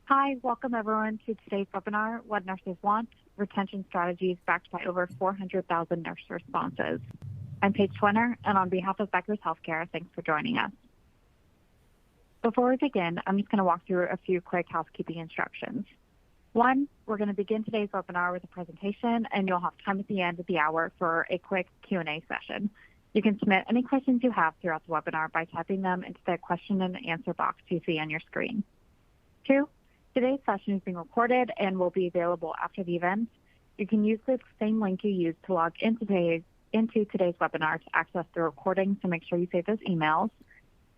Hi, welcome everyone to today's webinar, What Nurses Want, Retention Strategies Backed by Over 400,000 Nurse Responses. I'm Paige Schwenner, and on behalf of Becker's Healthcare, thanks for joining us. Before we begin, I'm just going to walk through a few quick housekeeping instructions. One, we're going to begin today's webinar with a presentation, and you'll have time at the end of the hour for a quick Q&A session. You can submit any questions you have throughout the webinar by typing them into the question and answer box you see on your screen. Two, today's session is being recorded and will be available after the event. You can use the same link you used to log into today's webinar to access the recording, so make sure you save those emails.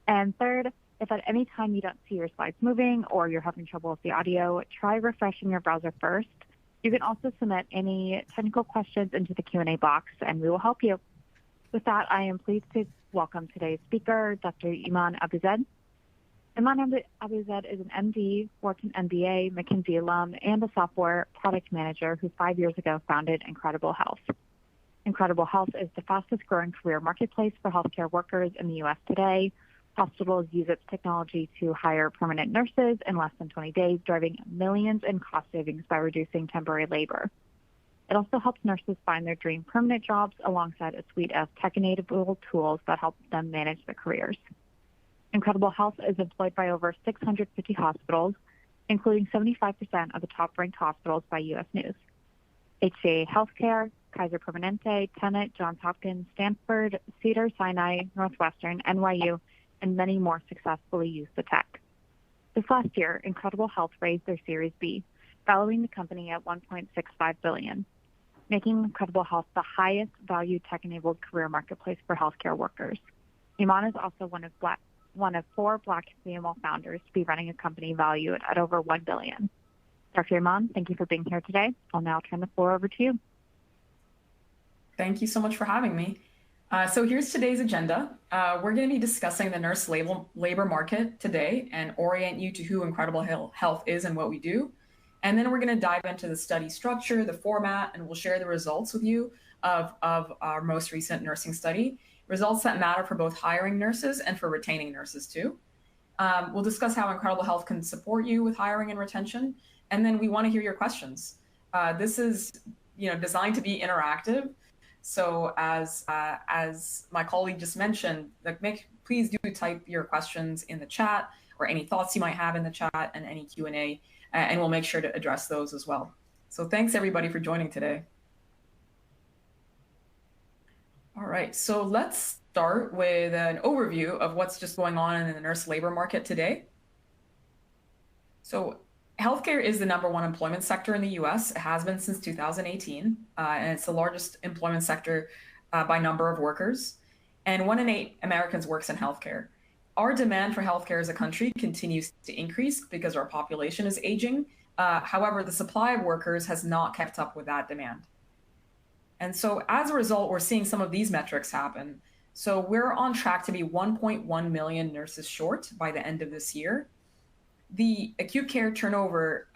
And third, if at any time you don't see your slides moving or you're having trouble with the audio, try refreshing your browser first. You can also submit any technical questions into the Q&A box, and we will help you. With that, I am pleased to welcome today's speaker, Dr. Iman Abuzeid. Iman Abuzeid is an MD, Wharton MBA, McKinsey alum, and a software product manager who 5 years ago founded Incredible Health. Incredible Health is the fastest growing career marketplace for healthcare workers in the U.S. today. Hospitals use its technology to hire permanent nurses in less than 20 days, driving millions in cost savings by reducing temporary labor. It also helps nurses find their dream permanent jobs alongside a suite of tech-enabled tools that help them manage their careers. Incredible Health is employed by over 650 hospitals, including 75% of the top-ranked hospitals by U.S. News. HCA Healthcare, Kaiser Permanente, Tenet, Johns Hopkins, Stanford, Cedars-Sinai, Northwestern, NYU, and many more successfully use the tech. This last year, Incredible Health raised their Series B, valuing the company at $1.65 billion, making Incredible Health the highest valued tech-enabled career marketplace for healthcare workers. Iman is also one of four Black female founders to be running a company valued at over $1 billion. Dr. Iman, thank you for being here today. I'll now turn the floor over to you. Thank you so much for having me. So here's today's agenda. We're going to be discussing the nurse labor market today and orient you to who Incredible Health is and what we do. And then we're going to dive into the study structure, the format, and we'll share the results with you of our most recent nursing study, results that matter for both hiring nurses and for retaining nurses too. We'll discuss how Incredible Health can support you with hiring and retention, and then we want to hear your questions. This is designed to be interactive. So as my colleague just mentioned, please do type your questions in the chat or any thoughts you might have in the chat and any Q&A, and we'll make sure to address those as well. So thanks everybody for joining today. All right, so let's start with an overview of what's just going on in the nurse labor market today. So healthcare is the #1 employment sector in the US. It has been since 2018, and it's the largest employment sector by number of workers. And 1 in 8 Americans works in healthcare. Our demand for healthcare as a country continues to increase because our population is aging. However, the supply of workers has not kept up with that demand. And so as a result, we're seeing some of these metrics happen. So we're on track to be 1.1 million nurses short by the end of this year. The acute care turnover,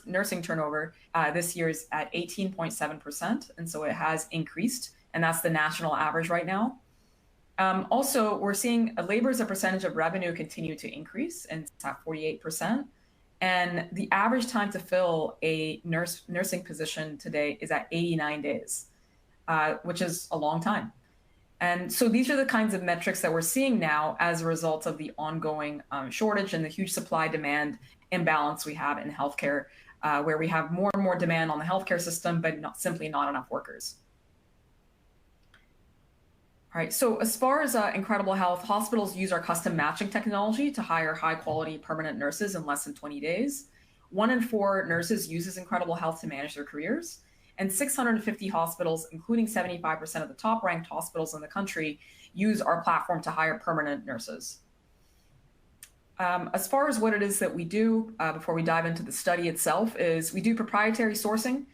nursing turnover this year is at 18.7%. And so it has increased, and that's the national average right now. Also, we're seeing labor as a percentage of revenue continue to increase, and it's at 48%. And the average time to fill a nursing position today is at 89 days, which is a long time. And so these are the kinds of metrics that we're seeing now as a result of the ongoing shortage and the huge supply-demand imbalance we have in healthcare, where we have more and more demand on the healthcare system, but simply not enough workers. All right, so as far as Incredible Health, hospitals use our custom matching technology to hire high-quality permanent nurses in less than 20 days. 1 in 4 nurses uses Incredible Health to manage their careers. And 650 hospitals, including 75% of the top-ranked hospitals in the country, use our platform to hire permanent nurses. As far as what it is that we do, before we dive into the study itself, is we do proprietary sourcing.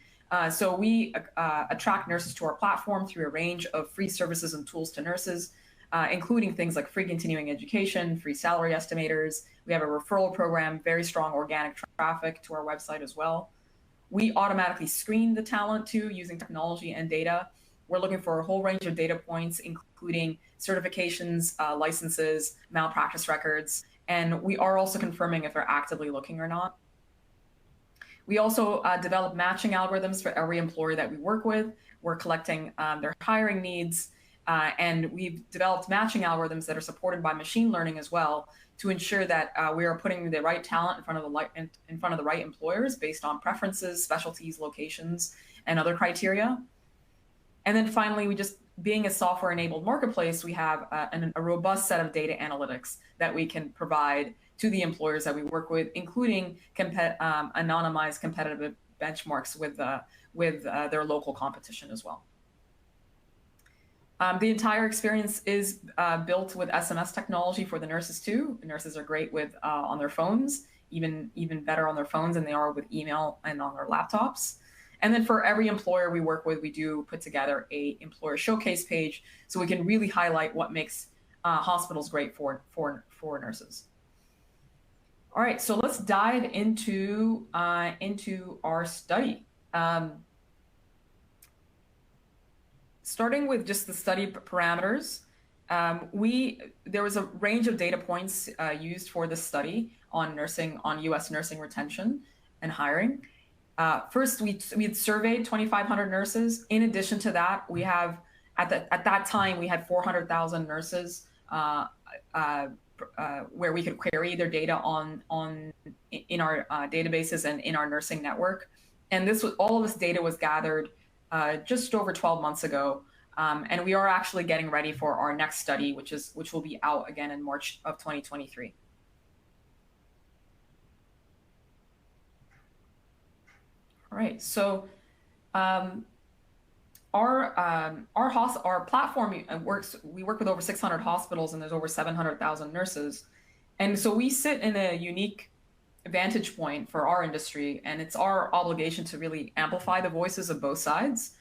So we attract nurses to our platform through a range of free services and tools to nurses, including things like free continuing education, free salary estimators. We have a referral program, very strong organic traffic to our website as well. We automatically screen the talent too using technology and data. We're looking for a whole range of data points, including certifications, licenses, malpractice records, and we are also confirming if they're actively looking or not. We also develop matching algorithms for every employer that we work with. We're collecting their hiring needs, and we've developed matching algorithms that are supported by machine learning as well to ensure that we are putting the right talent in front of the right employers based on preferences, specialties, locations, and other criteria. And then finally, being a software-enabled marketplace, we have a robust set of data analytics that we can provide to the employers that we work with, including anonymized competitive benchmarks with their local competition as well. The entire experience is built with SMS technology for the nurses too. The nurses are great with on their phones, even better on their phones than they are with email and on their laptops. And then for every employer we work with, we do put together a employer showcase page so we can really highlight what makes hospitals great for nurses. All right, so let's dive into our study. Starting with just the study parameters, there was a range of data points used for this study on U.S. nursing retention and hiring. First, we had surveyed 2,500 nurses. In addition to that, we have at that time we had 400,000 nurses where we could query their data in our databases and in our nursing network. And all of this data was gathered just over 12 months ago, and we are actually getting ready for our next study, which will be out again in March of 2023. All right, so our platform works. We work with over 600 hospitals, and there's over 700,000 nurses, and so we sit in a unique vantage point for our industry, and it's our obligation to really amplify the voices of both sides,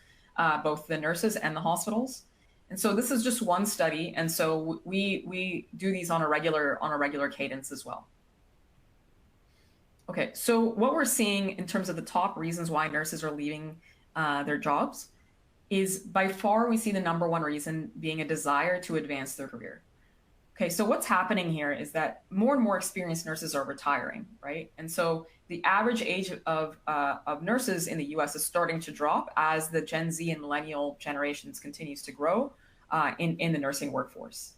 both the nurses and the hospitals. And so this is just one study, and so we do these on a regular cadence as well. Okay, so what we're seeing in terms of the top reasons why nurses are leaving their jobs is by far we see the number one reason being a desire to advance their career. Okay, so what's happening here is that more and more experienced nurses are retiring, right? And so the average age of nurses in the US is starting to drop as the Gen Z and millennial generations continues to grow in the nursing workforce.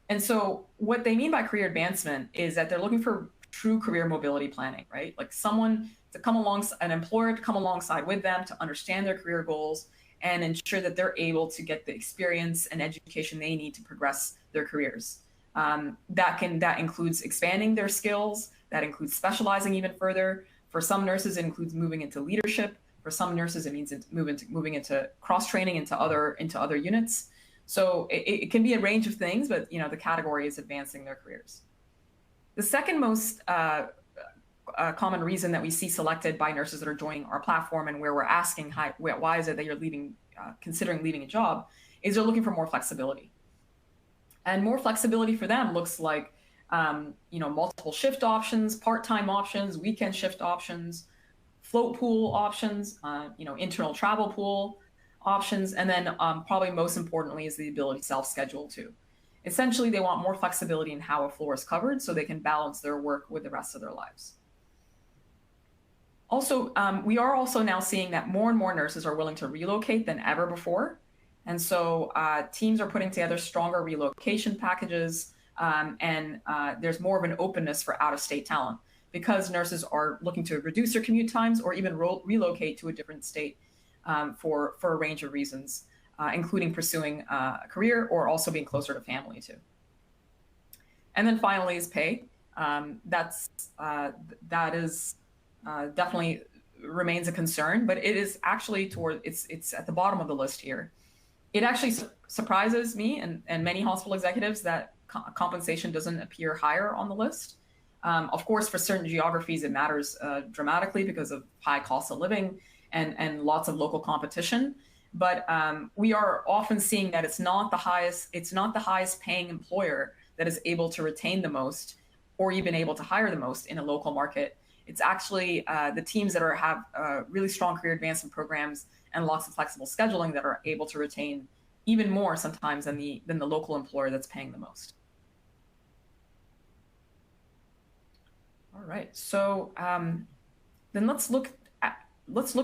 And so what they mean by career advancement is that they're looking for true career mobility planning, right? Like an employer to come alongside with them to understand their career goals and ensure that they're able to get the experience and education they need to progress their careers. That includes expanding their skills. That includes specializing even further. For some nurses, it includes moving into leadership. For some nurses, it means moving into cross-training into other units. So it can be a range of things, but the category is advancing their careers. The second most common reason that we see selected by nurses that are joining our platform, and where we're asking why is it that you're considering leaving a job, is they're looking for more flexibility. And more flexibility for them looks like multiple shift options, part-time options, weekend shift options, float pool options, internal travel pool options, and then probably most importantly is the ability to self-schedule too. Essentially, they want more flexibility in how a floor is covered so they can balance their work with the rest of their lives. Also, we are also now seeing that more and more nurses are willing to relocate than ever before. And so teams are putting together stronger relocation packages, and there's more of an openness for out-of-state talent because nurses are looking to reduce their commute times or even relocate to a different state for a range of reasons, including pursuing a career or also being closer to family too. And then finally is pay. That is definitely remains a concern, but it is actually it's at the bottom of the list here. It actually surprises me and many hospital executives that compensation doesn't appear higher on the list. Of course, for certain geographies, it matters dramatically because of high cost of living and lots of local competition. But we are often seeing that it's not the highest paying employer that is able to retain the most or even able to hire the most in a local market. It's actually the teams that have really strong career advancement programs and lots of flexible scheduling that are able to retain even more sometimes than the local employer that's paying the most. All right, so then let's look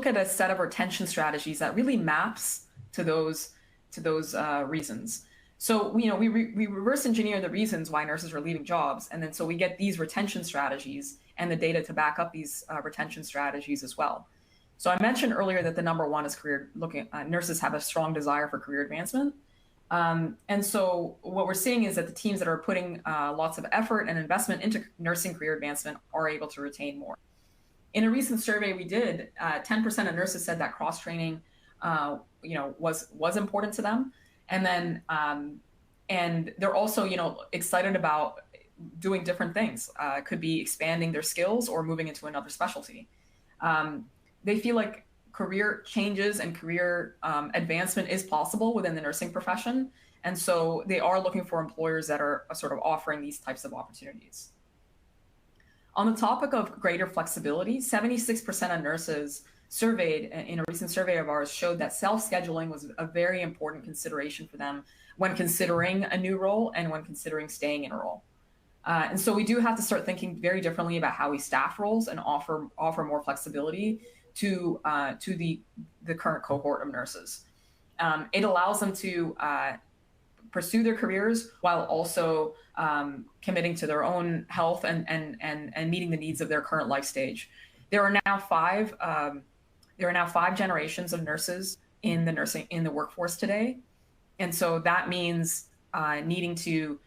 at a set of retention strategies that really maps to those reasons. So we reverse engineer the reasons why nurses are leaving jobs, and then so we get these retention strategies and the data to back up these retention strategies as well. So I mentioned earlier that the number one is nurses have a strong desire for career advancement. And so what we're seeing is that the teams that are putting lots of effort and investment into nursing career advancement are able to retain more. In a recent survey we did, 10% of nurses said that cross-training was important to them. And then and they're also excited about doing different things. Could be expanding their skills or moving into another specialty. They feel like career changes and career advancement is possible within the nursing profession. And so they are looking for employers that are sort of offering these types of opportunities. On the topic of greater flexibility, 76% of nurses surveyed in a recent survey of ours showed that self-scheduling was a very important consideration for them when considering a new role and when considering staying in a role. And so we do have to start thinking very differently about how we staff roles and offer more flexibility to the current cohort of nurses. It allows them to pursue their careers while also committing to their own health and meeting the needs of their current life stage. There are now five generations of nurses in the workforce today, and so that means needing to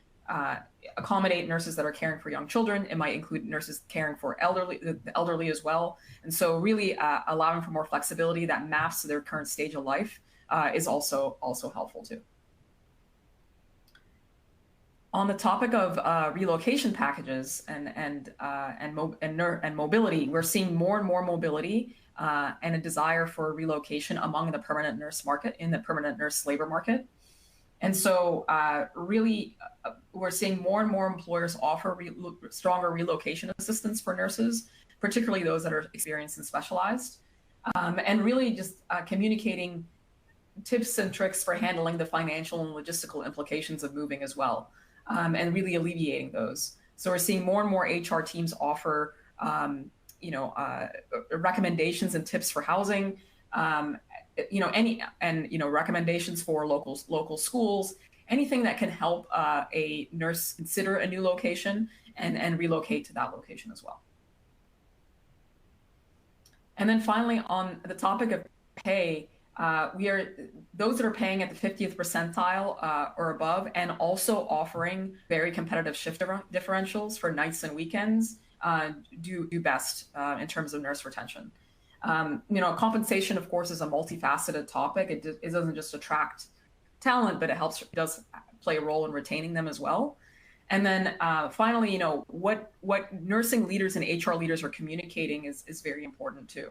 accommodate nurses that are caring for young children. It might include nurses caring for the elderly as well. And so really allowing for more flexibility that maps to their current stage of life is also helpful too. On the topic of relocation packages and mobility, we're seeing more and more mobility and a desire for relocation among the permanent nurse market, in the permanent nurse labor market. And so really, we're seeing more and more employers offer stronger relocation assistance for nurses, particularly those that are experienced and specialized, and really just communicating tips and tricks for handling the financial and logistical implications of moving as well, and really alleviating those. So we're seeing more and more HR teams offer recommendations and tips for housing, recommendations for local schools, anything that can help a nurse consider a new location and relocate to that location as well. And then finally, on the topic of pay, those that are paying at the 50th percentile or above, and also offering very competitive shift differentials for nights and weekends, do best in terms of nurse retention. Compensation, of course, is a multifaceted topic. It doesn't just attract talent, but it does play a role in retaining them as well. And then finally, what nursing leaders and HR leaders are communicating is very important too.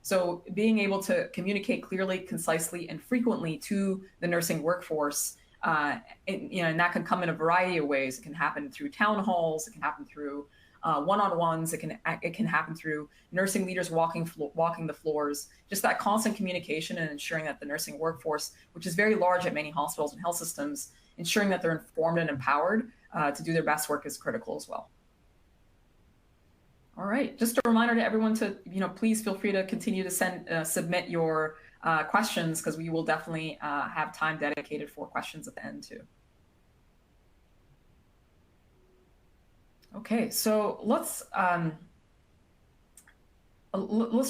So being able to communicate clearly, concisely, and frequently to the nursing workforce, and that can come in a variety of ways. It can happen through town halls. It can happen through one-on-ones. It can happen through nursing leaders walking the floors. Just that constant communication and ensuring that the nursing workforce, which is very large at many hospitals and health systems, ensuring that they're informed and empowered to do their best work is critical as well. All right, just a reminder to everyone to please feel free to continue to submit your questions, because we will definitely have time dedicated for questions at the end too. Okay, so let's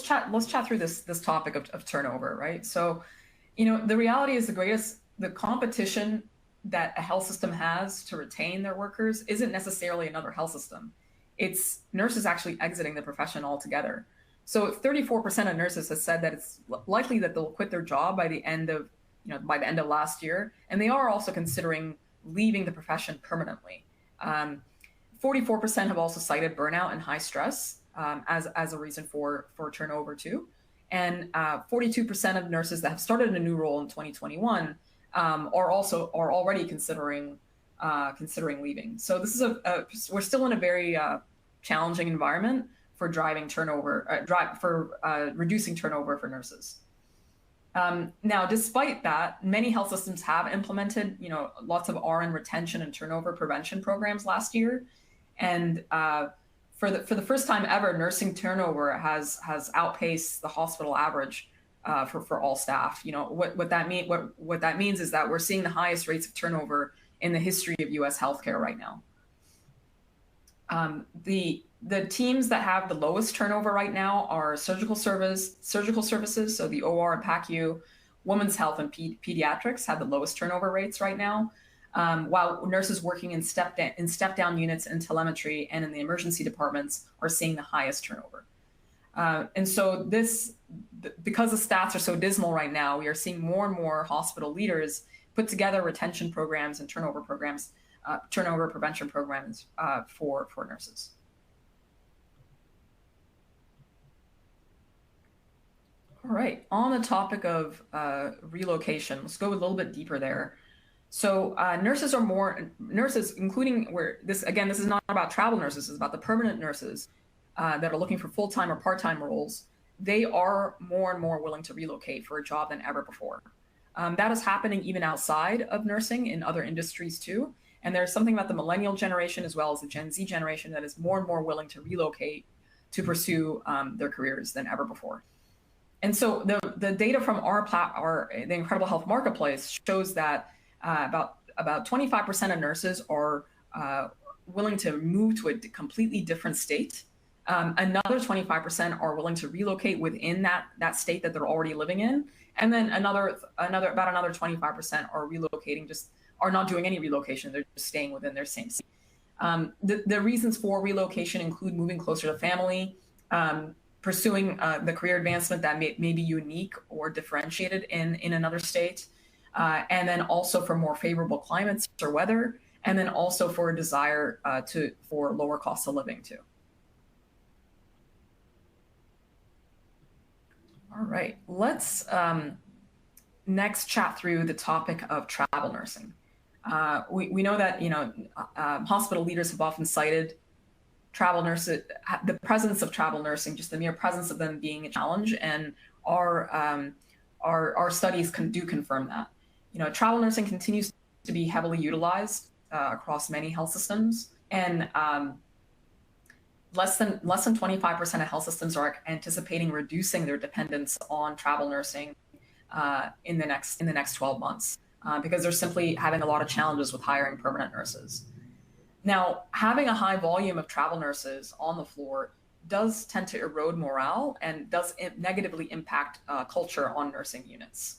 chat through this topic of turnover, right? So, the reality is the competition that a health system has to retain their workers isn't necessarily another health system. It's nurses actually exiting the profession altogether. So 34% of nurses have said that it's likely that they'll quit their job by the end of last year, and they are also considering leaving the profession permanently. 44% have also cited burnout and high stress as a reason for turnover too. And 42% of nurses that have started a new role in 2021 are already considering leaving. So this is we're still in a very challenging environment for driving turnover, reducing turnover for nurses. Now, despite that, many health systems have implemented, lots of RN retention and turnover prevention programs last year. And for the first time ever, nursing turnover has outpaced the hospital average for all staff. What that means is that we're seeing the highest rates of turnover in the history of U.S. healthcare right now. The teams that have the lowest turnover right now are surgical services, so the OR and PACU, women's health and pediatrics have the lowest turnover rates right now, while nurses working in step-down units and telemetry and in the emergency departments are seeing the highest turnover. And so because the stats are so dismal right now, we are seeing more and more hospital leaders put together retention programs and turnover prevention programs for nurses. All right, on the topic of relocation, let's go a little bit deeper there. So nurses, including this is not about travel nurses, it's about the permanent nurses that are looking for full-time or part-time roles. They are more and more willing to relocate for a job than ever before. That is happening even outside of nursing in other industries too. And there's something about the millennial generation as well as the Gen Z generation that is more and more willing to relocate to pursue their careers than ever before. And so the data from the Incredible Health Marketplace shows that about 25% of nurses are willing to move to a completely different state. Another 25% are willing to relocate within that state that they're already living in, and then another 25% are not doing any relocation. They're just staying within their same state. The reasons for relocation include moving closer to family, pursuing the career advancement that may be unique or differentiated in another state, and then also for more favorable climates or weather, and then also for a desire for lower cost of living too. All right, let's next chat through the topic of travel nursing. We know that hospital leaders have often cited travel nurses, the presence of travel nursing, just the mere presence of them being a challenge, and our studies do confirm that. Travel nursing continues to be heavily utilized across many health systems, and less than 25% of health systems are anticipating reducing their dependence on travel nursing in the next 12 months because they're simply having a lot of challenges with hiring permanent nurses. Now, having a high volume of travel nurses on the floor does tend to erode morale and does negatively impact culture on nursing units.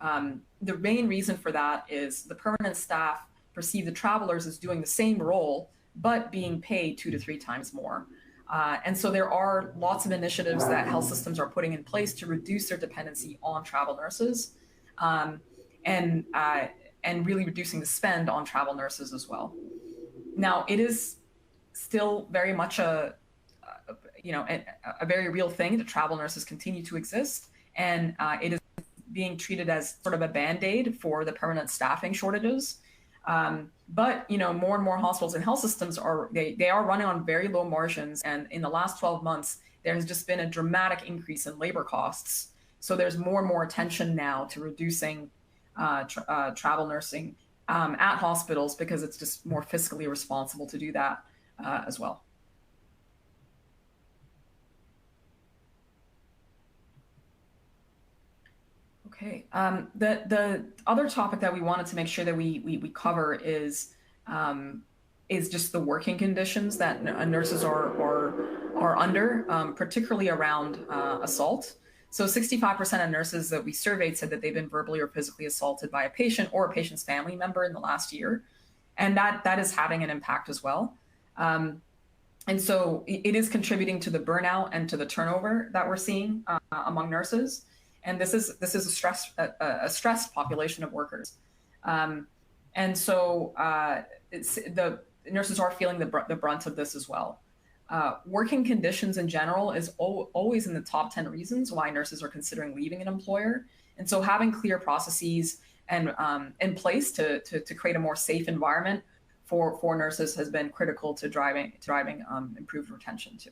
The main reason for that is the permanent staff perceive the travelers as doing the same role, but being paid 2 to 3 times more. And so there are lots of initiatives that health systems are putting in place to reduce their dependency on travel nurses and really reducing the spend on travel nurses as well. Now, it is still very much a very real thing that travel nurses continue to exist, and it is being treated as sort of a Band-Aid for the permanent staffing shortages. But more and more hospitals and health systems are running on very low margins, and in the last 12 months, there has just been a dramatic increase in labor costs. So there's more and more attention now to reducing travel nursing at hospitals because it's just more fiscally responsible to do that as well. Okay. The other topic that we wanted to make sure that we cover is just the working conditions that nurses are under, particularly around assault. So 65% of nurses that we surveyed said that they've been verbally or physically assaulted by a patient or a patient's family member in the last year, and that is having an impact as well. And so it is contributing to the burnout and to the turnover that we're seeing among nurses. And this is a stressed population of workers, and so the nurses are feeling the brunt of this as well. Working conditions in general is always in the top 10 reasons why nurses are considering leaving an employer, and so having clear processes and in place to create a more safe environment for nurses has been critical to driving improved retention too.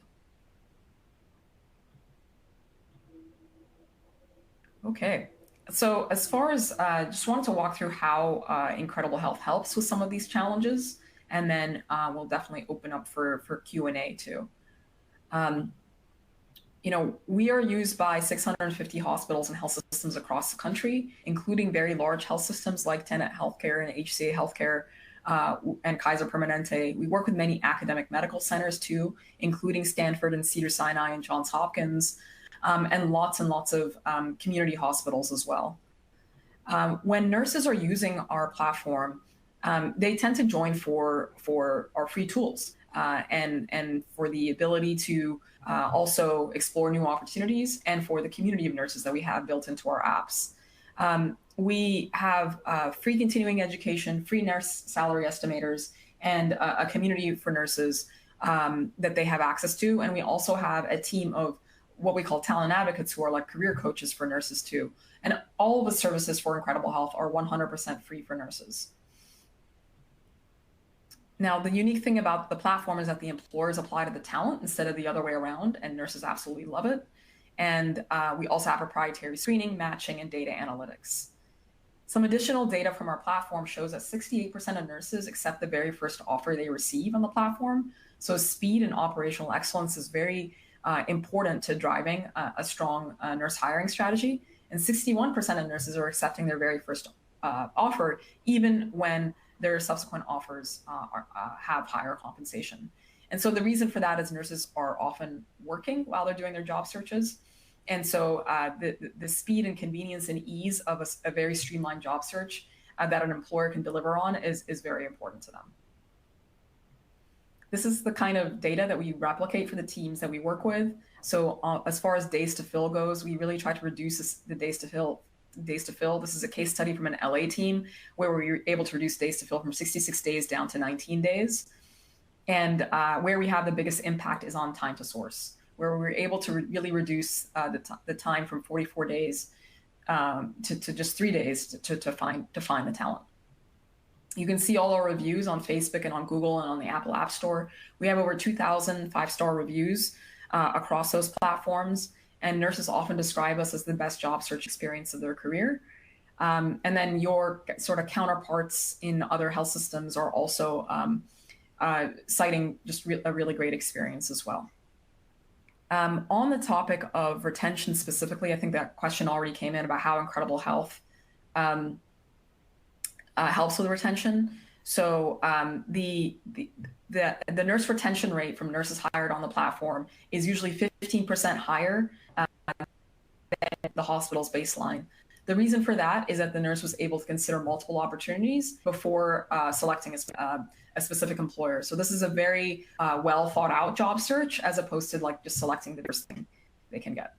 Okay, so as far as just wanted to walk through how Incredible Health helps with some of these challenges, and then we'll definitely open up for Q&A too. Um, we are used by 650 hospitals and health systems across the country, including very large health systems like Tenet Healthcare and HCA Healthcare and Kaiser Permanente. We work with many academic medical centers too, including Stanford and Cedars-Sinai and Johns Hopkins, and lots of community hospitals as well. When nurses are using our platform, they tend to join for our free tools and for the ability to also explore new opportunities, and for the community of nurses that we have built into our apps. We have free continuing education, free nurse salary estimators, and a community for nurses that they have access to. And we also have a team of what we call talent advocates, who are like career coaches for nurses too. And all of the services for Incredible Health are 100% free for nurses. Now, the unique thing about the platform is that the employers apply to the talent instead of the other way around, and nurses absolutely love it. And we also have proprietary screening, matching, and data analytics. Some additional data from our platform shows that 68% of nurses accept the very first offer they receive on the platform. So speed and operational excellence is very important to driving a strong nurse hiring strategy. And 61% of nurses are accepting their very first offer, even when their subsequent offers have higher compensation. And so the reason for that is nurses are often working while they're doing their job searches. And so the speed and convenience and ease of a very streamlined job search that an employer can deliver on is very important to them. This is the kind of data that we replicate for the teams that we work with. So as far as days to fill goes, we really try to reduce the days to fill. This is a case study from an LA team where we were able to reduce days to fill from 66 days down to 19 days. And where we have the biggest impact is on time to source, where we were able to really reduce the time from 44 days to just 3 days to find the talent. You can see all our reviews on Facebook and on Google and on the Apple App Store. We have over 2,000 5-star reviews across those platforms, and nurses often describe us as the best job search experience of their career. And then your sort of counterparts in other health systems are also citing just a really great experience as well. On the topic of retention specifically, I think that question already came in about how Incredible Health helps with retention. So the nurse retention rate from nurses hired on the platform is usually 15% higher than the hospital's baseline. The reason for that is that the nurse was able to consider multiple opportunities before selecting a specific employer. So this is a very well thought out job search, as opposed to like just selecting the first thing they can get.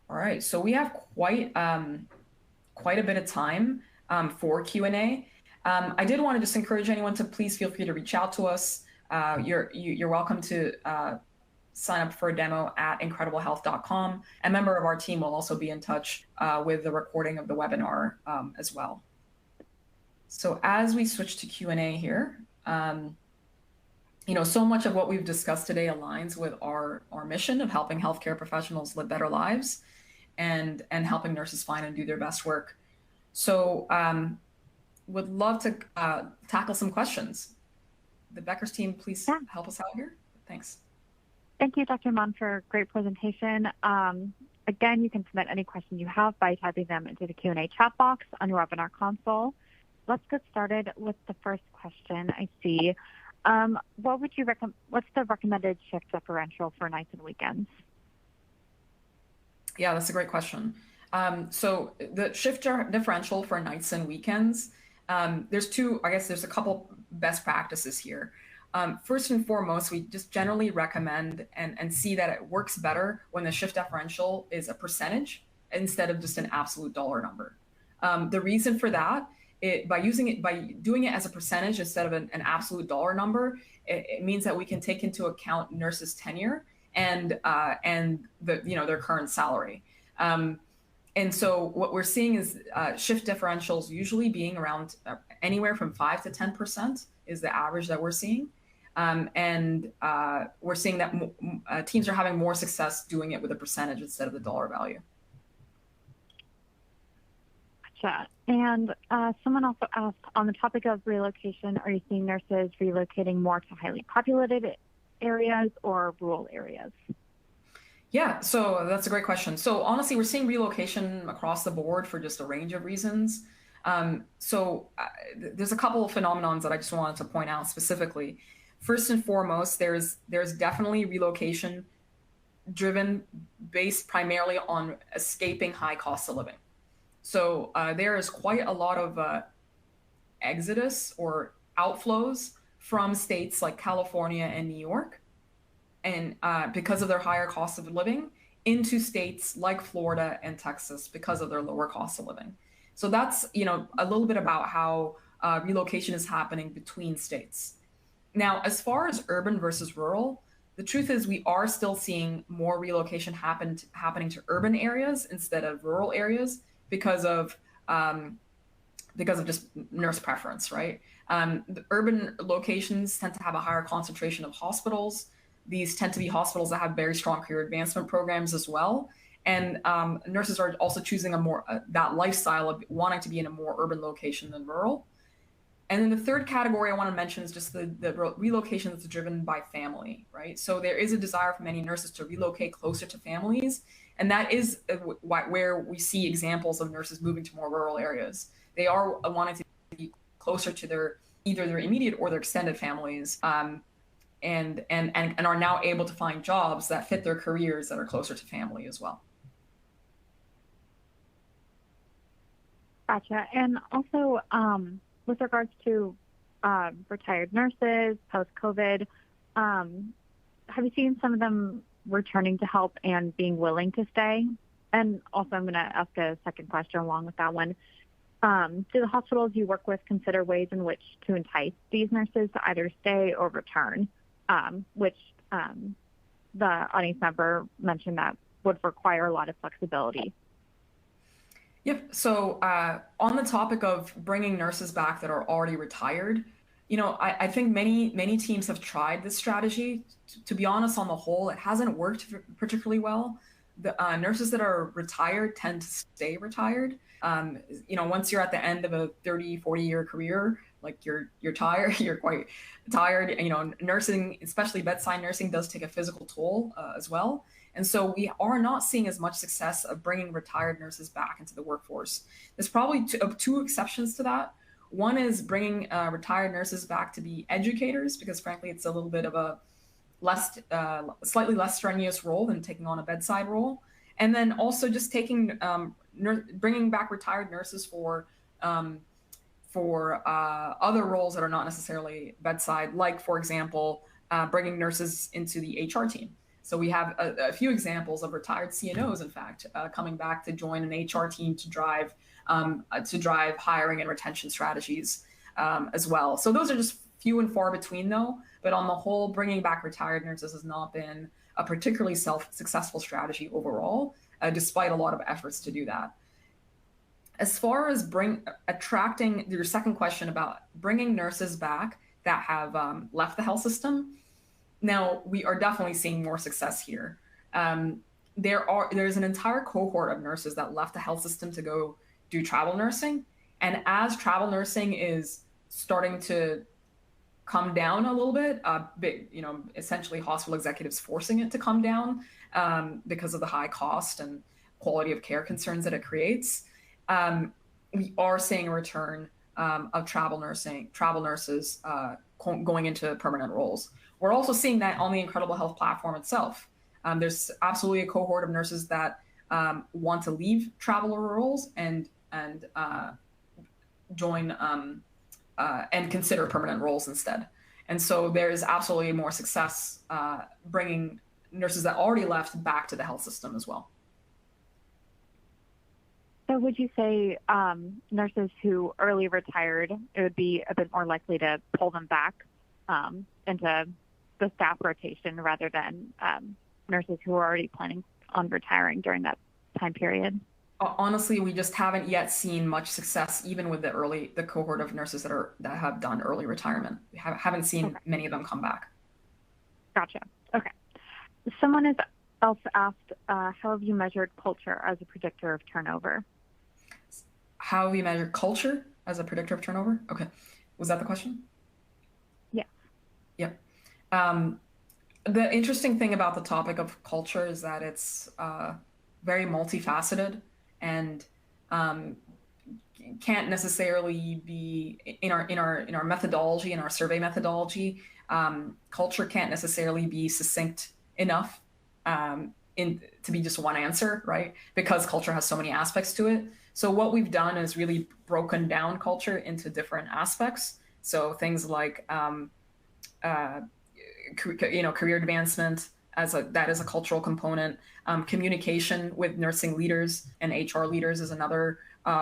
All right, so we have quite a bit of time for Q&A. I did want to just encourage anyone to please feel free to reach out to us. You're welcome to sign up for a demo at incrediblehealth.com. A member of our team will also be in touch with the recording of the webinar as well. So as we switch to Q&A here, so much of what we've discussed today aligns with our mission of helping healthcare professionals live better lives and helping nurses find and do their best work. So would love to tackle some questions. The Becker's team, please help us out here. Thanks. Thank you, Dr. Iman, for a great presentation. Again, you can submit any questions you have by typing them into the Q&A chat box on your webinar console. Let's get started with the first question I see. What's the recommended shift differential for nights and weekends? Yeah, that's a great question. So the shift differential for nights and weekends, there's a couple best practices here. First and foremost, we just generally recommend and see that it works better when the shift differential is a percentage instead of just an absolute dollar number. The reason for that, by doing it as a percentage instead of an absolute dollar number, it means that we can take into account nurses' tenure and their current salary. And so what we're seeing is shift differentials usually being around anywhere from 5 to 10% is the average that we're seeing. And we're seeing that teams are having more success doing it with a percentage instead of the dollar value. Gotcha. And someone also asked, on the topic of relocation, are you seeing nurses relocating more to highly populated areas or rural areas? Yeah, so that's a great question. So honestly, we're seeing relocation across the board for just a range of reasons. There's a couple of phenomenons that I just wanted to point out specifically. First and foremost, there's definitely relocation driven based primarily on escaping high costs of living. So there is quite a lot of exodus or outflows from states like California and New York, and because of their higher cost of living, into states like Florida and Texas because of their lower cost of living. So that's a little bit about how relocation is happening between states. Now, as far as urban versus rural, the truth is we are still seeing more relocation happening to urban areas instead of rural areas because of um, just nurse preference, right? The urban locations tend to have a higher concentration of hospitals. These tend to be hospitals that have very strong career advancement programs as well. And nurses are also choosing a more that lifestyle of wanting to be in a more urban location than rural. And then the third category I want to mention is just the relocation that's driven by family, right? So there is a desire for many nurses to relocate closer to families. And that is where we see examples of nurses moving to more rural areas. They are wanting to be closer to either their immediate or their extended families, and are now able to find jobs that fit their careers that are closer to family as well. Gotcha. And also, with regards to retired nurses post-COVID, have you seen some of them returning to help and being willing to stay? And also, I'm going to ask a second question along with that one. Do the hospitals you work with consider ways in which to entice these nurses to either stay or return, which the audience member mentioned that would require a lot of flexibility? Yep. So on the topic of bringing nurses back that are already retired, I think many teams have tried this strategy. To be honest, on the whole, it hasn't worked particularly well. The nurses that are retired tend to stay retired. Once you're at the end of a 30, 40-year career, like you're tired, you're quite tired. Nursing, especially bedside nursing, does take a physical toll as well. And so we are not seeing as much success of bringing retired nurses back into the workforce. There's probably two exceptions to that. One is bringing retired nurses back to be educators, because frankly, it's a little bit of a slightly less strenuous role than taking on a bedside role. And then also just bringing back retired nurses for other roles that are not necessarily bedside, like, for example, bringing nurses into the HR team. So we have a few examples of retired CNOs, in fact, coming back to join an HR team to drive hiring and retention strategies as well. So those are just few and far between, though. But on the whole, bringing back retired nurses has not been a particularly successful strategy overall, despite a lot of efforts to do that. As far as attracting, your second question about bringing nurses back that have left the health system, now we are definitely seeing more success here. There's an entire cohort of nurses that left the health system to go do travel nursing, and as travel nursing is starting to come down a little bit, essentially hospital executives forcing it to come down because of the high cost and quality of care concerns that it creates. We are seeing a return of travel nurses going into permanent roles. We're also seeing that on the Incredible Health platform itself. There's absolutely a cohort of nurses that want to leave travel roles and join and consider permanent roles instead. And so there's absolutely more success bringing nurses that already left back to the health system as well. So would you say nurses who early retired, it would be a bit more likely to pull them back into the staff rotation rather than nurses who are already planning on retiring during that time period? Honestly, we just haven't yet seen much success, even with the cohort of nurses that have done early retirement. We haven't seen many of them come back. Gotcha. Okay. Someone else asked, how have you measured culture as a predictor of turnover? How have we measured culture as a predictor of turnover? Okay. Was that the question? Yeah. Yep. The interesting thing about the topic of culture is that it's very multifaceted and um, can't necessarily be in our methodology, in our survey methodology. Culture can't necessarily be succinct enough in to be just one answer, right? Because culture has so many aspects to it. So what we've done is really broken down culture into different aspects. So things like uh, career advancement that is a cultural component. Communication with nursing leaders and HR leaders is another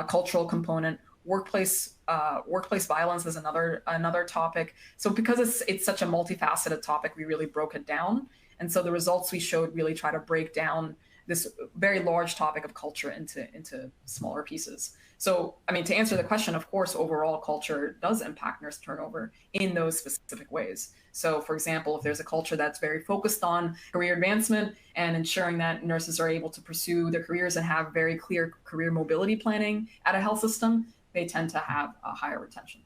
cultural component. Workplace violence is another topic. So because it's such a multifaceted topic, we really broke it down. And so the results we showed really try to break down this very large topic of culture into smaller pieces. So, I mean, to answer the question, of course, overall culture does impact nurse turnover in those specific ways. So, for example, if there's a culture that's very focused on career advancement and ensuring that nurses are able to pursue their careers and have very clear career mobility planning at a health system, they tend to have a higher retention.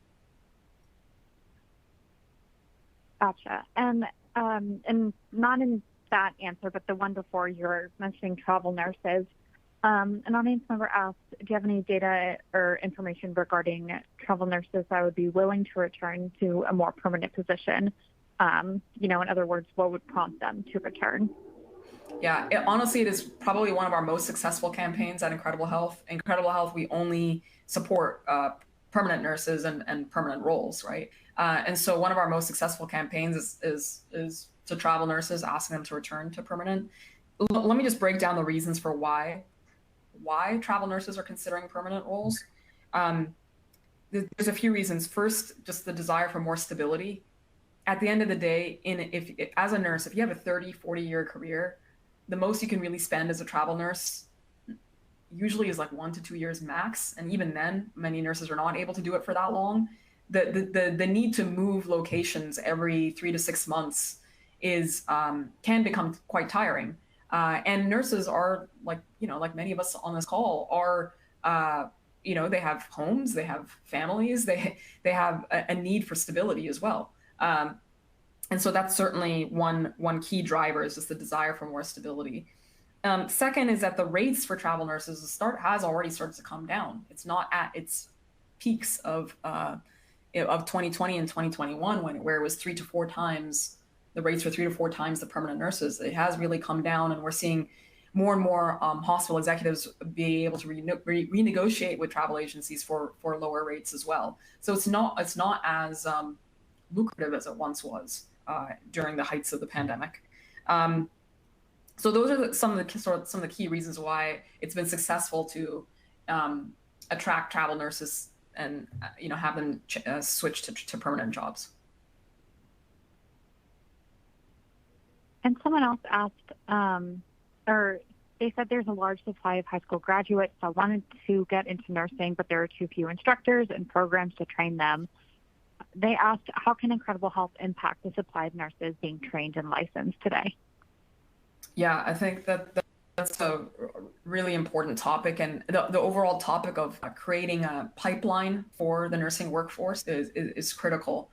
Gotcha. And not in that answer, but the one before, you're mentioning travel nurses. An audience member asked, do you have any data or information regarding travel nurses that would be willing to return to a more permanent position? In other words, what would prompt them to return? Yeah, honestly, it is probably one of our most successful campaigns at Incredible Health. Incredible Health, we only support permanent nurses and permanent roles, right? And so one of our most successful campaigns is to travel nurses, asking them to return to permanent. Let me just break down the reasons for why travel nurses are considering permanent roles. Um, there's a few reasons. First, just the desire for more stability. At the end of the day, if as a nurse, if you have a 30, 40-year career, the most you can really spend as a travel nurse usually is like 1 to 2 years max. And even then, many nurses are not able to do it for that long. The need to move locations every 3 to 6 months is can become quite tiring. And nurses are like many of us on this call are they have homes, they have families, they have a need for stability as well. And so that's certainly one key driver is just the desire for more stability. Second is that the rates for travel nurses has already started to come down. It's not at its peaks of 2020 and 2021 where it was 3 to 4 times the rates were 3 to 4 times the permanent nurses. It has really come down, and we're seeing more and more hospital executives be able to renegotiate with travel agencies for lower rates as well. So it's not as lucrative as it once was during the heights of the pandemic. So those are some of the key reasons why it's been successful to attract travel nurses and have them switch to permanent jobs. And someone else asked, or they said there's a large supply of high school graduates that wanted to get into nursing, but there are too few instructors and programs to train them. They asked, how can Incredible Health impact the supply of nurses being trained and licensed today? Yeah, I think that's a really important topic, and the overall topic of creating a pipeline for the nursing workforce is critical.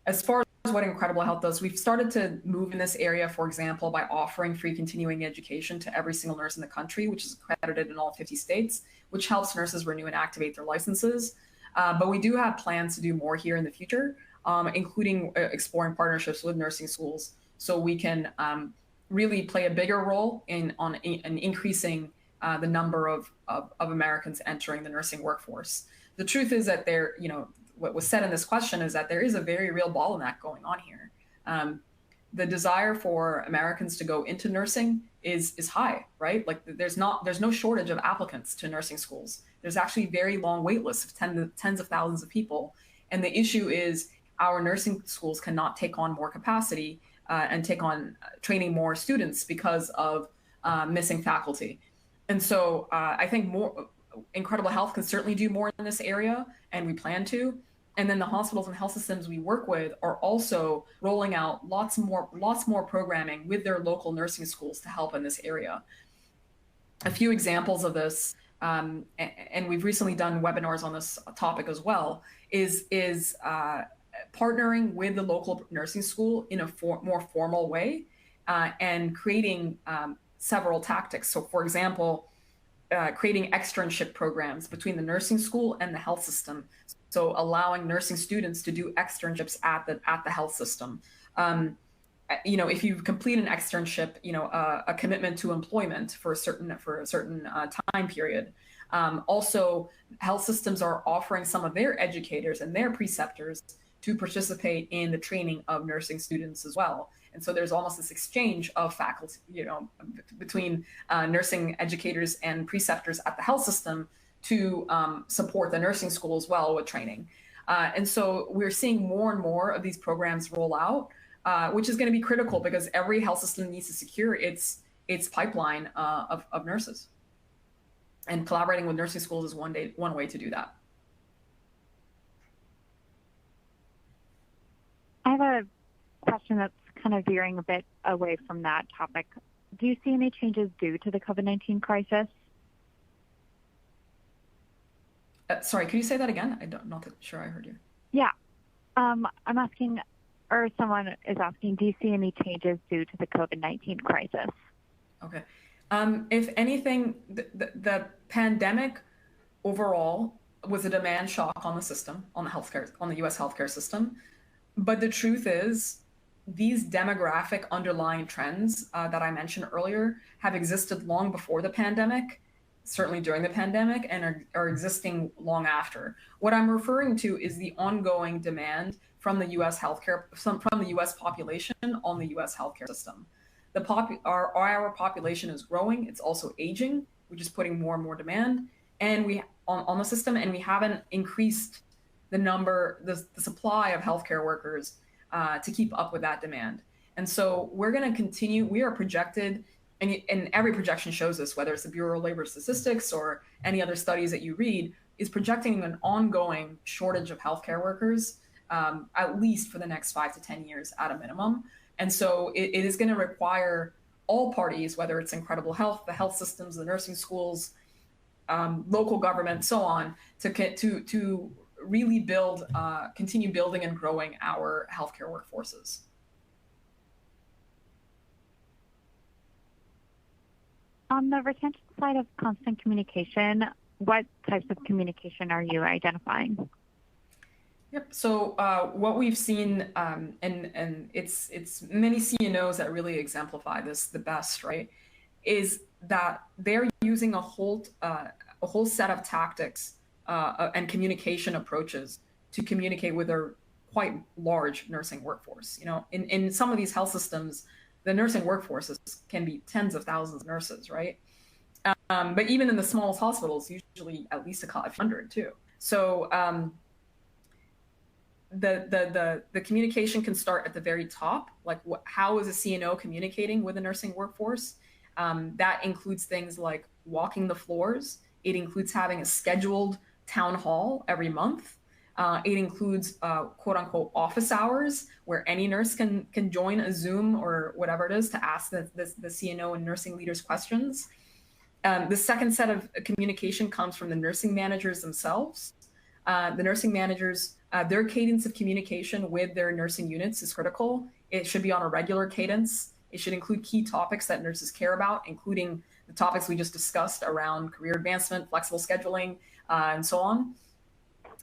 As far as what Incredible Health does, we've started to move in this area, for example, by offering free continuing education to every single nurse in the country, which is accredited in all 50 states, which helps nurses renew and activate their licenses. But we do have plans to do more here in the future, including exploring partnerships with nursing schools so we can really play a bigger role in increasing the number of Americans entering the nursing workforce. The truth is that what was said in this question is that there is a very real bottleneck going on here. The desire for Americans to go into nursing is high, right? Like there's no shortage of applicants to nursing schools. There's actually very long wait lists of tens of thousands of people. And the issue is our nursing schools cannot take on more capacity and take on training more students because of missing faculty. And so I think Incredible Health can certainly do more in this area, and we plan to. And then the hospitals and health systems we work with are also rolling out lots more programming with their local nursing schools to help in this area. A few examples of this, and we've recently done webinars on this topic as well, is partnering with the local nursing school in a more formal way, and creating several tactics. So, for example, creating externship programs between the nursing school and the health system. So, allowing nursing students to do externships at the health system. If you complete an externship, a commitment to employment for a certain time period. Also, health systems are offering some of their educators and their preceptors to participate in the training of nursing students as well. And so there's almost this exchange of faculty, between nursing educators and preceptors at the health system to support the nursing school as well with training. And so we're seeing more and more of these programs roll out, which is going to be critical because every health system needs to secure its pipeline of nurses. And collaborating with nursing schools is one way to do that. I have a question that's kind of veering a bit away from that topic. Do you see any changes due to the COVID-19 crisis? Sorry, could you say that again? I'm not sure I heard you. Yeah. I'm asking, or someone is asking, do you see any changes due to the COVID-19 crisis? Okay. If anything, the pandemic overall was a demand shock on the system, on the U.S. healthcare system. But the truth is, these demographic underlying trends that I mentioned earlier have existed long before the pandemic, certainly during the pandemic, and are existing long after. What I'm referring to is the ongoing demand from the U.S. from the U.S. population on the U.S. healthcare system. Our population is growing. It's also aging, which is putting more and more demand on the system, and we haven't increased the supply of healthcare workers to keep up with that demand. And so we're going to continue. We are projected, and every projection shows this, whether it's the Bureau of Labor Statistics or any other studies that you read, is projecting an ongoing shortage of healthcare workers, at least for the next 5 to 10 years at a minimum. And so it is going to require all parties, whether it's Incredible Health, the health systems, the nursing schools, local government, so on, to really continue building and growing our healthcare workforces. On the retention side of constant communication, what types of communication are you identifying? Yep. So what we've seen, and it's many CNOs that really exemplify this the best, right, is that they're using a whole set of tactics and communication approaches to communicate with their quite large nursing workforce. In some of these health systems, the nursing workforces can be tens of thousands of nurses, right? But even in the smallest hospitals, usually at least a couple hundred too. So the communication can start at the very top, like how is a CNO communicating with the nursing workforce? That includes things like walking the floors. It includes having a scheduled town hall every month. It includes quote unquote office hours where any nurse can join a Zoom or whatever it is to ask the CNO and nursing leaders questions. The second set of communication comes from the nursing managers themselves. The nursing managers, their cadence of communication with their nursing units is critical. It should be on a regular cadence. It should include key topics that nurses care about, including the topics we just discussed around career advancement, flexible scheduling, and so on.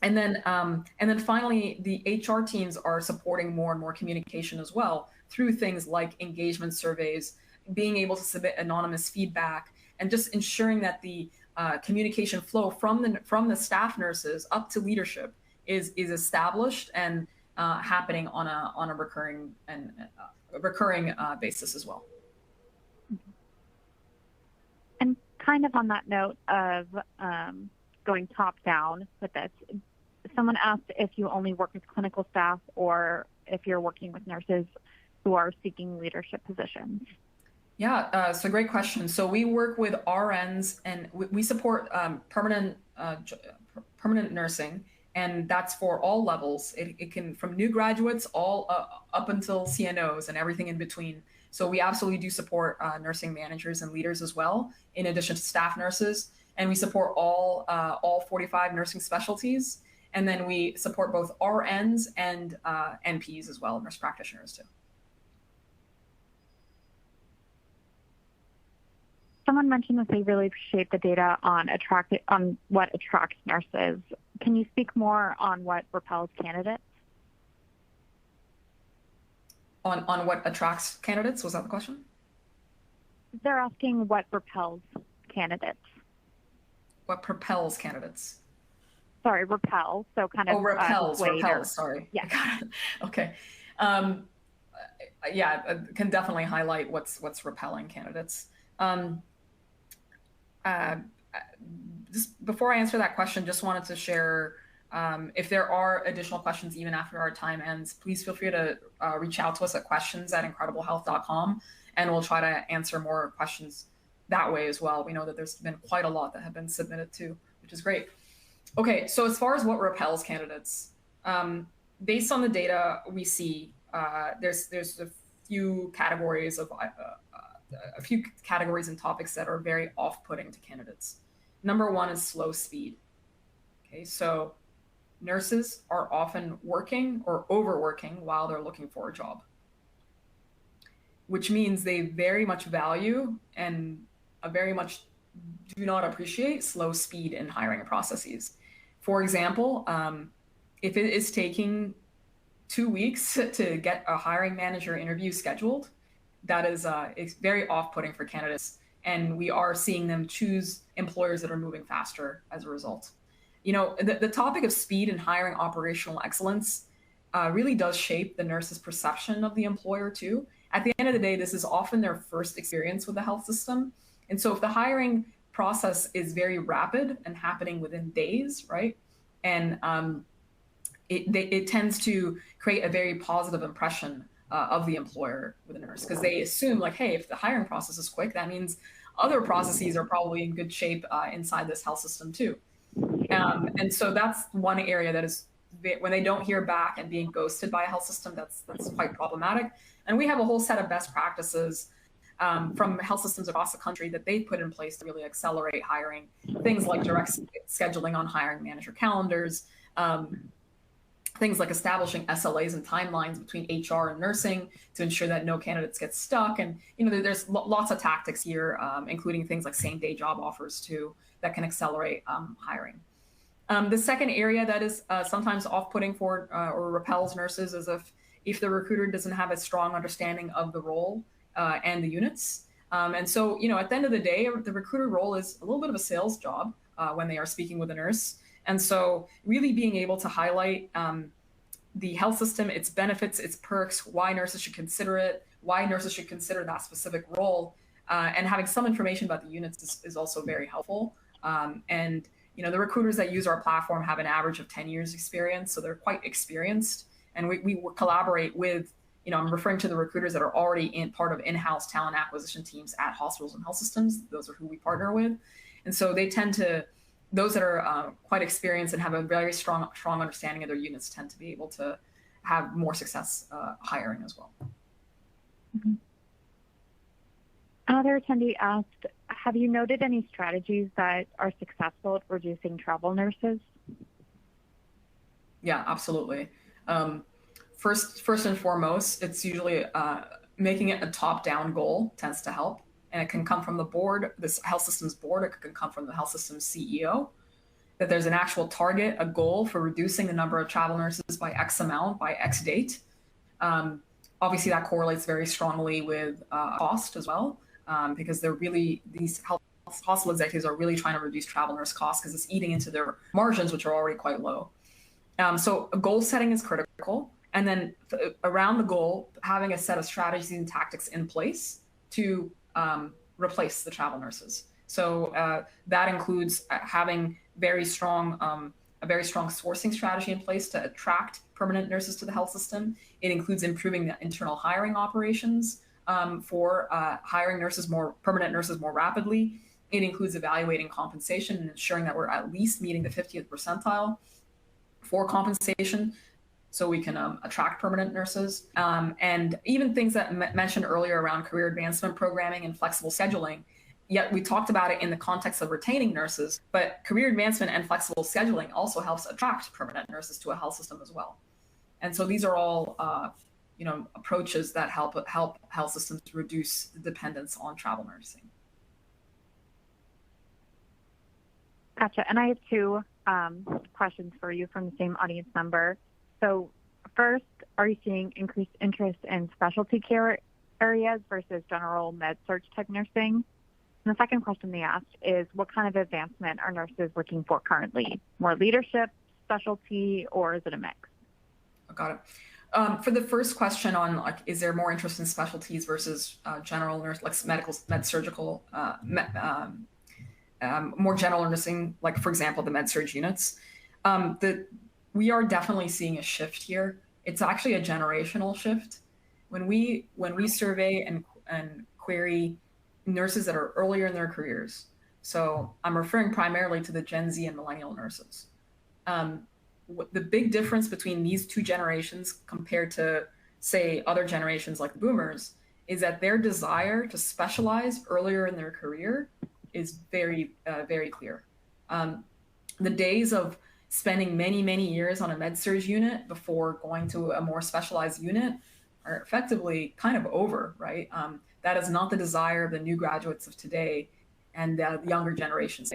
And then finally, the HR teams are supporting more and more communication as well through things like engagement surveys, being able to submit anonymous feedback, and just ensuring that the communication flow from the staff nurses up to leadership is established and happening on a recurring basis as well. And kind of on that note of going top down with this, someone asked if you only work with clinical staff or if you're working with nurses who are seeking leadership positions. Yeah, it's a great question. So we work with RNs and we support permanent nursing, and that's for all levels. It can from new graduates all up until CNOs and everything in between. So we absolutely do support nursing managers and leaders as well, in addition to staff nurses, and we support all 45 nursing specialties. And then we support both RNs and NPs as well, nurse practitioners too. Someone mentioned that they really appreciate the data on what attracts nurses. Can you speak more on what repels candidates? On what attracts candidates? Was that the question? They're asking what repels candidates. What propels candidates? Sorry, repel. So kind of repels. Sorry. Yeah. Okay. Yeah, can definitely highlight what's repelling candidates. Just before I answer that question, just wanted to share, if there are additional questions even after our time ends, please feel free to reach out to us at questions@incrediblehealth.com, and we'll try to answer more questions that way as well. We know that there's been quite a lot that have been submitted too, which is great. Okay, so as far as what repels candidates, based on the data we see, there's a few categories and topics that are very off-putting to candidates. Number one is slow speed. Okay, so nurses are often working or overworking while they're looking for a job, which means they very much value and very much do not appreciate slow speed in hiring processes. For example, if it is taking 2 weeks to get a hiring manager interview scheduled, that is it's very off-putting for candidates, and we are seeing them choose employers that are moving faster as a result. The topic of speed and hiring operational excellence really does shape the nurse's perception of the employer too. At the end of the day, this is often their first experience with the health system. And so if the hiring process is very rapid and happening within days, right? And it tends to create a very positive impression of the employer with a nurse, because they assume like, hey, if the hiring process is quick, that means other processes are probably in good shape inside this health system too. And so that's one area that is, when they don't hear back and being ghosted by a health system, that's quite problematic. And we have a whole set of best practices from health systems across the country that they put in place to really accelerate hiring. Things like direct scheduling on hiring manager calendars, things like establishing SLAs and timelines between HR and nursing to ensure that no candidates get stuck. And there's lots of tactics here, including things like same-day job offers too, that can accelerate hiring. The second area that is sometimes off-putting for or repels nurses is if the recruiter doesn't have a strong understanding of the role and the units. And so, at the end of the day, the recruiter role is a little bit of a sales job when they are speaking with a nurse. And so really being able to highlight the health system, its benefits, its perks, why nurses should consider it, why nurses should consider that specific role, and having some information about the units is also very helpful. And the recruiters that use our platform have an average of 10 years experience, so they're quite experienced. And we collaborate with, I'm referring to the recruiters that are already part of in-house talent acquisition teams at hospitals and health systems. Those are who we partner with. And so they tend to, those that are quite experienced and have a very strong understanding of their units tend to be able to have more success hiring as well. Mm-hmm. Another attendee asked, have you noted any strategies that are successful at reducing travel nurses? Yeah, absolutely. First and foremost, it's usually making it a top-down goal tends to help. And it can come from the board, this health system's board, it can come from the health system's CEO, that there's an actual target, a goal for reducing the number of travel nurses by X amount, by X date. Obviously, that correlates very strongly with cost as well, because these hospital executives are really trying to reduce travel nurse costs because it's eating into their margins, which are already quite low. So goal setting is critical. And then around the goal, having a set of strategies and tactics in place to replace the travel nurses. So that includes having a very strong sourcing strategy in place to attract permanent nurses to the health system. It includes improving the internal hiring operations for hiring permanent nurses more rapidly. It includes evaluating compensation and ensuring that we're at least meeting the 50th percentile for compensation, so we can attract permanent nurses. And even things that mentioned earlier around career advancement programming and flexible scheduling yet we talked about it in the context of retaining nurses, but career advancement and flexible scheduling also helps attract permanent nurses to a health system as well. And so these are all, approaches that help health systems reduce the dependence on travel nursing. Gotcha. And I have two questions for you from the same audience member. So first, are you seeing increased interest in specialty care areas versus general med-surg tech nursing? And the second question they asked is, what kind of advancement are nurses looking for currently? More leadership, specialty, or is it a mix? Got it. For the first question on is there more interest in specialties versus general nurse, like med-surgical, more general nursing, like for example, the med-surg units, we are definitely seeing a shift here. It's actually a generational shift. When we survey and query nurses that are earlier in their careers, so I'm referring primarily to the Gen Z and millennial nurses. The big difference between these two generations compared to, say, other generations like the boomers is that their desire to specialize earlier in their career is very, very clear. The days of spending many, many years on a med-surg unit before going to a more specialized unit are effectively kind of over, right? That is not the desire of the new graduates of today and the younger generations.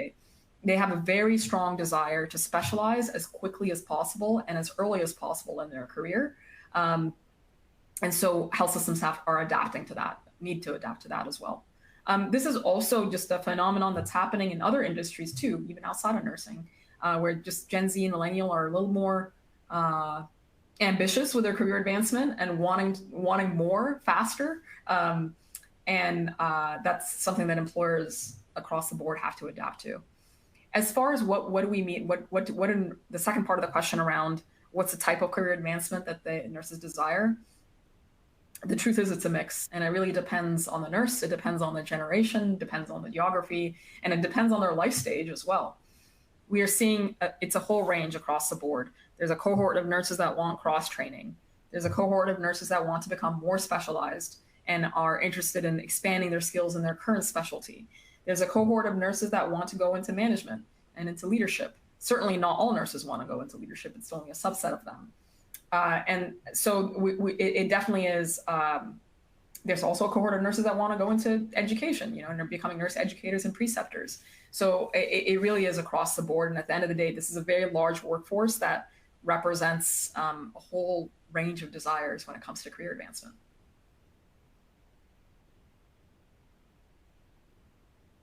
They have a very strong desire to specialize as quickly as possible and as early as possible in their career. And so health systems are adapting to that, need to adapt to that as well. This is also just a phenomenon that's happening in other industries too, even outside of nursing, where just Gen Z and millennial are a little more ambitious with their career advancement and wanting more faster. And that's something that employers across the board have to adapt to. As far as what do we mean, what in the second part of the question around what's the type of career advancement that the nurses desire, the truth is it's a mix, and it really depends on the nurse. It depends on the generation, depends on the geography, and it depends on their life stage as well. We are seeing it's a whole range across the board. There's a cohort of nurses that want cross training. There's a cohort of nurses that want to become more specialized and are interested in expanding their skills in their current specialty. There's a cohort of nurses that want to go into management and into leadership. Certainly not all nurses want to go into leadership. It's only a subset of them. And so it definitely is, there's also a cohort of nurses that want to go into education, and they're becoming nurse educators and preceptors. So it really is across the board. And at the end of the day, this is a very large workforce that represents a whole range of desires when it comes to career advancement.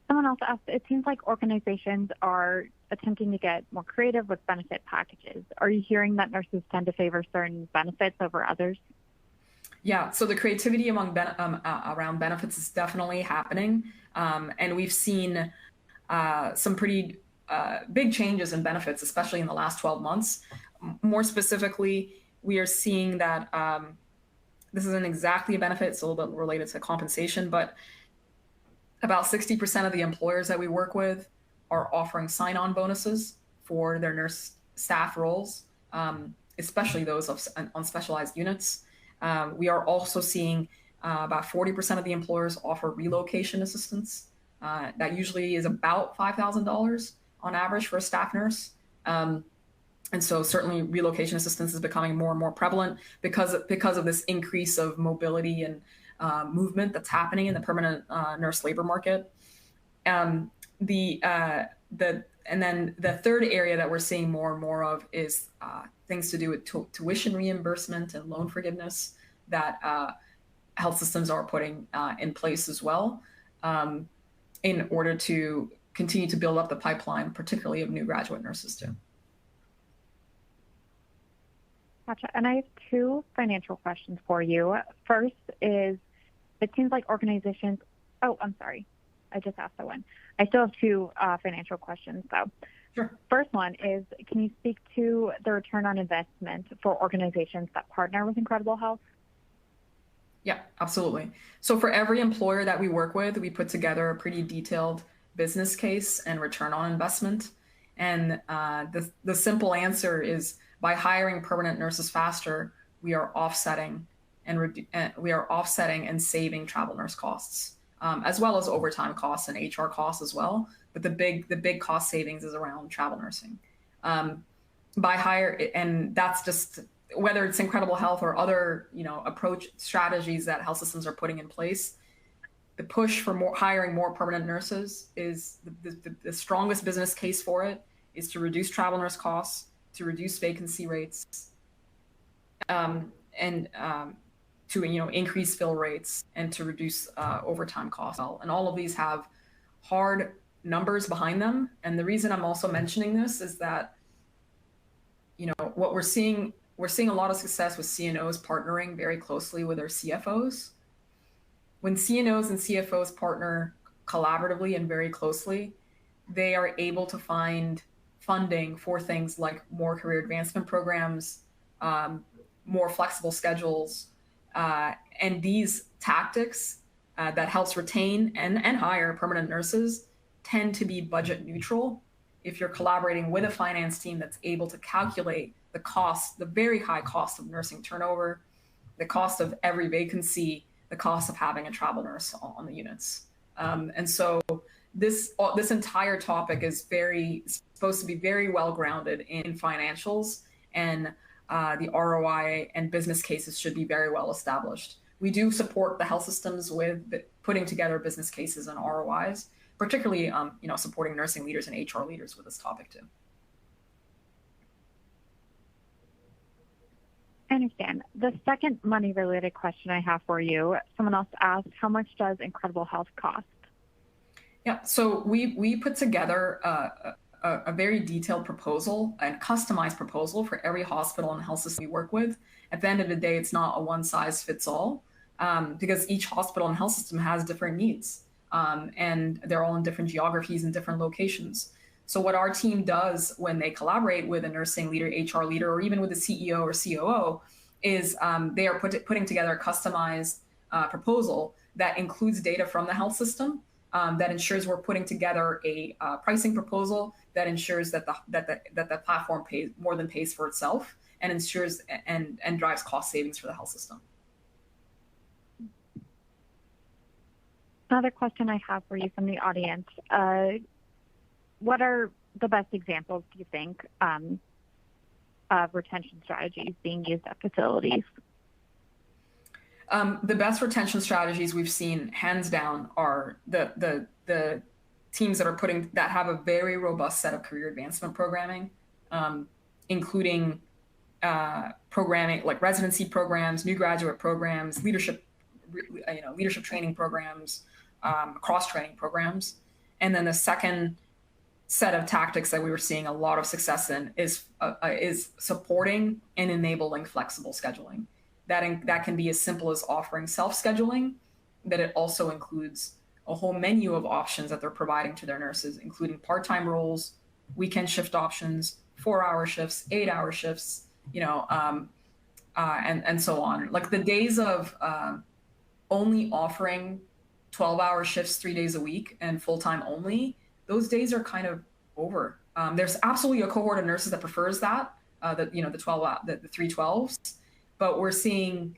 Someone else asked, it seems like organizations are attempting to get more creative with benefit packages. Are you hearing that nurses tend to favor certain benefits over others? Yeah, so the creativity around benefits is definitely happening. And we've seen some pretty big changes in benefits, especially in the last 12 months. More specifically, we are seeing that this isn't exactly a benefit, it's a little bit related to compensation, but about 60% of the employers that we work with are offering sign-on bonuses for their nurse staff roles, especially those on specialized units. We are also seeing about 40% of the employers offer relocation assistance. That usually is about $5,000 on average for a staff nurse. And so certainly relocation assistance is becoming more and more prevalent because of this increase of mobility and movement that's happening in the permanent nurse labor market. And then the third area that we're seeing more and more of is things to do with tuition reimbursement and loan forgiveness that health systems are putting in place as well in order to continue to build up the pipeline, particularly of new graduate nurses too. Gotcha. And I have two financial questions for you. First is, it seems like organizations, oh, I'm sorry. I just asked that one. I still have two financial questions though. Sure. First one is, can you speak to the return on investment for organizations that partner with Incredible Health? Yeah, absolutely. So for every employer that we work with, we put together a pretty detailed business case and return on investment. And the simple answer is, by hiring permanent nurses faster, we are offsetting and saving travel nurse costs. as well as overtime costs and HR costs as well. But the big cost savings is around travel nursing. By hire, and that's just whether it's Incredible Health or other approach strategies that health systems are putting in place. The push for hiring more permanent nurses is the strongest business case for it is to reduce travel nurse costs, to reduce vacancy rates, and to increase fill rates, and to reduce overtime costs. And all of these have hard numbers behind them. And the reason I'm also mentioning this is that what we're seeing a lot of success with CNOs partnering very closely with their CFOs. When CNOs and CFOs partner collaboratively and very closely, they are able to find funding for things like more career advancement programs, more flexible schedules, and these tactics that helps retain and hire permanent nurses tend to be budget neutral if you're collaborating with a finance team that's able to calculate the cost, the very high cost of nursing turnover, the cost of every vacancy, the cost of having a travel nurse on the units. And so this entire topic is supposed to be very well grounded in financials, and the ROI and business cases should be very well established. We do support the health systems with putting together business cases and ROIs, particularly supporting nursing leaders and HR leaders with this topic too. I understand. The second money-related question I have for you, someone else asked, how much does Incredible Health cost? Yeah, so we put together a very detailed proposal and customized proposal for every hospital and health system we work with. At the end of the day, it's not a one-size-fits-all because each hospital and health system has different needs, and they're all in different geographies and different locations. So what our team does when they collaborate with a nursing leader, HR leader, or even with a CEO or COO is they are putting together a customized proposal that includes data from the health system, that ensures we're putting together a pricing proposal that ensures that the platform pays for itself, and ensures and drives cost savings for the health system. Another question I have for you from the audience. What are the best examples, do you think, of retention strategies being used at facilities? The best retention strategies we've seen, hands down, are the teams that have a very robust set of career advancement programming, including programming like residency programs, new graduate programs, leadership training programs, cross training programs. And then the second set of tactics that we were seeing a lot of success in is supporting and enabling flexible scheduling. That can be as simple as offering self-scheduling, that it also includes a whole menu of options that they're providing to their nurses, including part-time roles, weekend shift options, 4-hour shifts, 8-hour shifts, and so on. Like the days of only offering 12-hour shifts 3 days a week and full-time only, those days are kind of over. There's absolutely a cohort of nurses that prefers the 312s, but we're seeing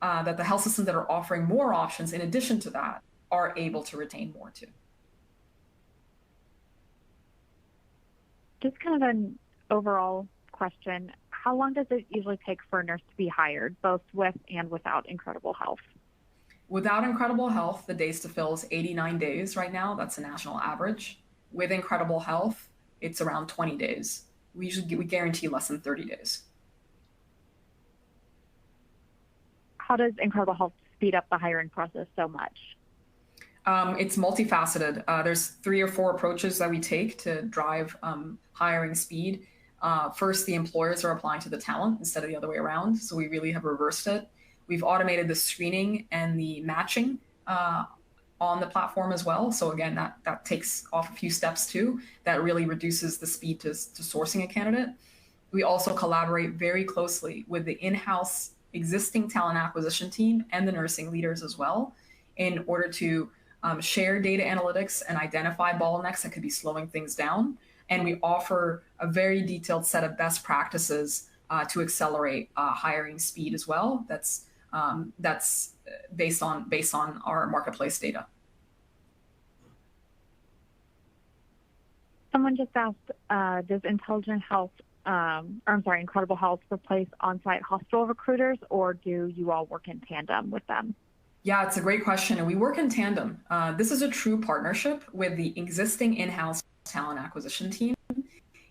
that the health systems that are offering more options in addition to that are able to retain more too. Just kind of an overall question. How long does it usually take for a nurse to be hired, both with and without Incredible Health? Without Incredible Health, the days to fill is 89 days right now. That's the national average. With Incredible Health, it's around 20 days. We guarantee less than 30 days. How does Incredible Health speed up the hiring process so much? It's multifaceted. There's 3 or 4 approaches that we take to drive hiring speed. First, the employers are applying to the talent instead of the other way around. So we really have reversed it. We've automated the screening and the matching on the platform as well. So again, that takes off a few steps too. That really reduces the speed to sourcing a candidate. We also collaborate very closely with the in-house existing talent acquisition team and the nursing leaders as well, in order to share data analytics and identify bottlenecks that could be slowing things down. And we offer a very detailed set of best practices to accelerate hiring speed as well. That's based on our marketplace data. Someone just asked, does Incredible Health replace on-site hospital recruiters, or do you all work in tandem with them? Yeah, it's a great question. And we work in tandem. This is a true partnership with the existing in-house talent acquisition team.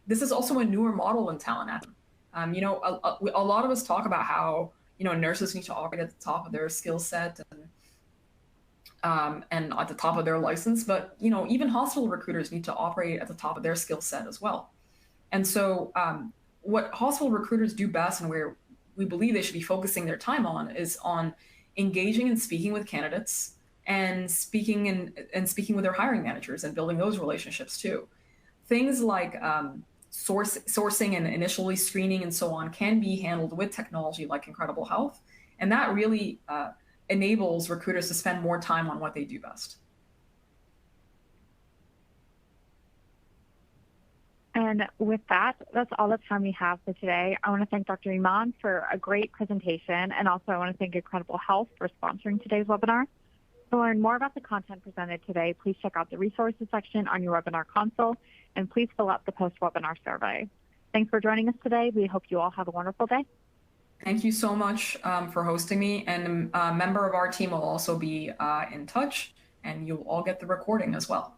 This is also a newer model in talent acquisition. A lot of us talk about how, nurses need to operate at the top of their skill set and at the top of their license, but, even hospital recruiters need to operate at the top of their skill set as well. And so what hospital recruiters do best and where we believe they should be focusing their time on is on engaging and speaking with candidates and speaking with their hiring managers and building those relationships too. Things like sourcing and initially screening and so on can be handled with technology like Incredible Health. And that really enables recruiters to spend more time on what they do best. And with that, that's all the time we have for today. I want to thank Dr. Iman for a great presentation, and also I want to thank Incredible Health for sponsoring today's webinar. To learn more about the content presented today, please check out the resources section on your webinar console, and please fill out the post-webinar survey. Thanks for joining us today. We hope you all have a wonderful day. Thank you so much for hosting me, and a member of our team will also be in touch, and you'll all get the recording as well.